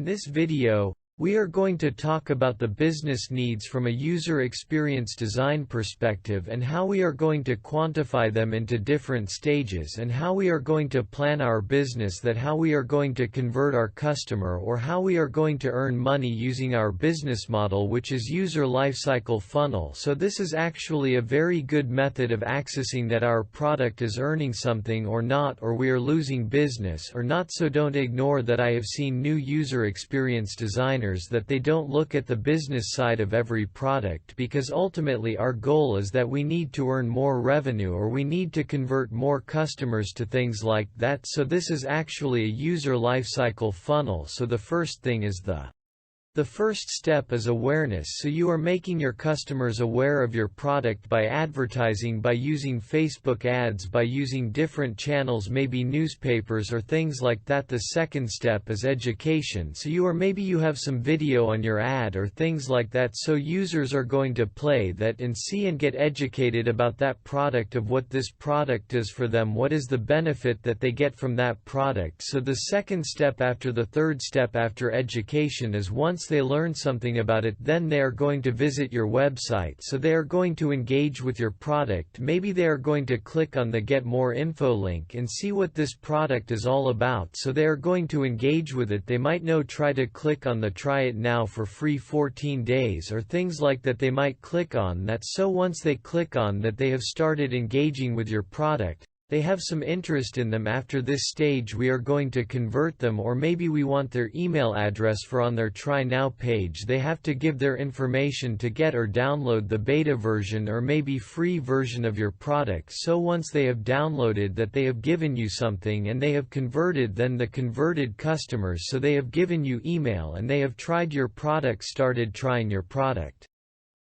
this video, we are going to talk about the business needs from a user experience design perspective and how we are going to quantify them into different stages and how we are going to plan our business, that how we are going to convert our customer or how we are going to earn money using our business model, which is user lifecycle funnel. So this is actually a very good method of accessing that our product is earning something or not, or we are losing business or not. So don't ignore that I have seen new user experience designers that they don't look at the business side of every product, because ultimately our goal is that we need to earn more revenue or we need to convert more customers to things like that. So this is actually a user lifecycle funnel. So the first thing is the first step is awareness. So you are making your customers aware of your product by advertising, by using Facebook ads, by using different channels, maybe newspapers or things like that. The second step is education. So maybe you have some video on your ad or things like that. So users are going to play that and see and get educated about that product, of what this product is for them, what is the benefit that they get from that product. So the second step after the third step after education is, once they learn something about it, then they are going to visit your website. So they are going to engage with your product. Maybe they are going to click on the Get More Info link and see what this product is all about. So they are going to engage with it. They might try to click on the Try It Now for free 14 days or things like that. They might click on that. So once they click on that, they have started engaging with your product. They have some interest in them. After this stage we are going to convert them, or maybe we want their email address for on their Try Now page. They have to give their information to get or download the beta version or maybe free version of your product. So once they have downloaded that, they have given you something and they have converted then the converted customers. So they have given you email and they have tried your product, started trying your product.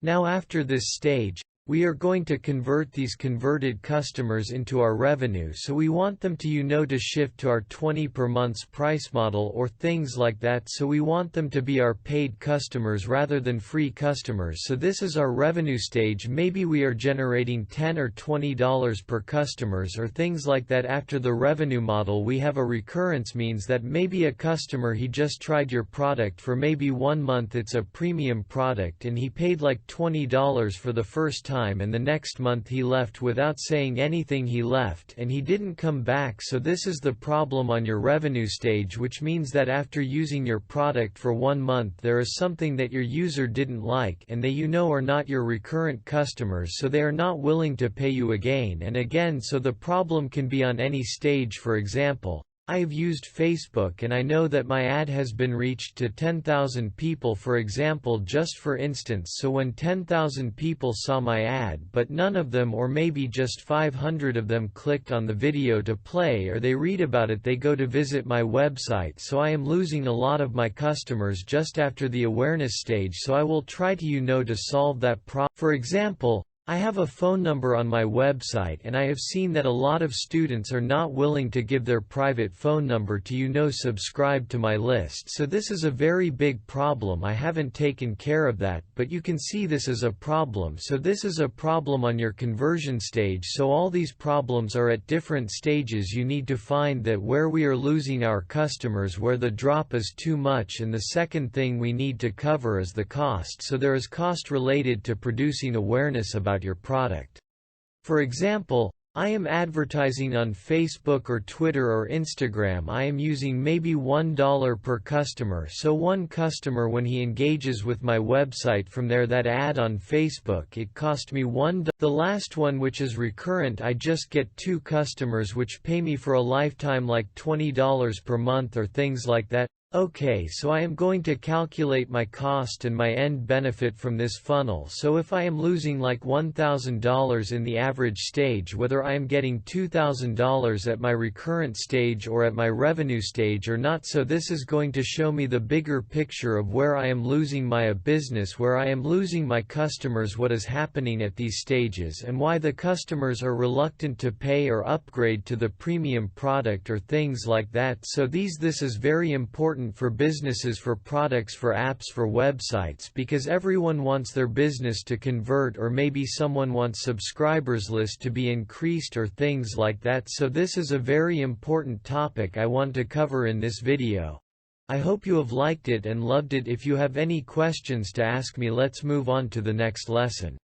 Now after this stage, we are going to convert these converted customers into our revenue. So we want them to shift to our 20 per month price model or things like that. So we want them to be our paid customers rather than free customers. So this is our revenue stage. Maybe we are generating $10 or $20 per customers or things like that. After the revenue model, we have a recurrence, means that maybe a customer, he just tried your product for maybe 1 month. It's a premium product and he paid like $20 for the first time, and the next month he left without saying anything. He left and he didn't come back. So this is the problem on your revenue stage, which means that after using your product for 1 month, there is something that your user didn't like and they are not your recurrent customers, so they are not willing to pay you again and again. So the problem can be on any stage. For example, I have used Facebook and I know that my ad has been reached to 10,000 people, for example, just for instance. So when 10,000 people saw my ad, but none of them, or maybe just 500 of them, clicked on the video to play or they read about it, they go to visit my website. So I am losing a lot of my customers just after the awareness stage. So I will try to solve that problem. For example, I have a phone number on my website and I have seen that a lot of students are not willing to give their private phone number to subscribe to my list. So this is a very big problem. I haven't taken care of that, but you can see this is a problem. So this is a problem on your conversion stage. So all these problems are at different stages. You need to find that where we are losing our customers, where the drop is too much. And the second thing we need to cover is the cost. So there is cost related to producing awareness about your product. For example, I am advertising on Facebook or Twitter or Instagram. I am using maybe $1 per customer. So one customer, when he engages with my website from there, that ad on Facebook, it cost me $1. The last one, which is recurrent, I just get 2 customers which pay me for a lifetime like $20 per month or things like that. Okay, so I am going to calculate my cost and my end benefit from this funnel. So if I am losing like $1,000 in the average stage, whether I am getting $2,000 at my recurrent stage or at my revenue stage or not. So this is going to show me the bigger picture of where I am losing my business, where I am losing my customers, what is happening at these stages, and why the customers are reluctant to pay or upgrade to the premium product or things like that. So this is very important for businesses, for products, for apps, for websites, because everyone wants their business to convert, or maybe someone wants subscribers list to be increased or things like that. So this is a very important topic I want to cover in this video. I hope you have liked it and loved it. If you have any questions to ask me, let's move on to the next lesson.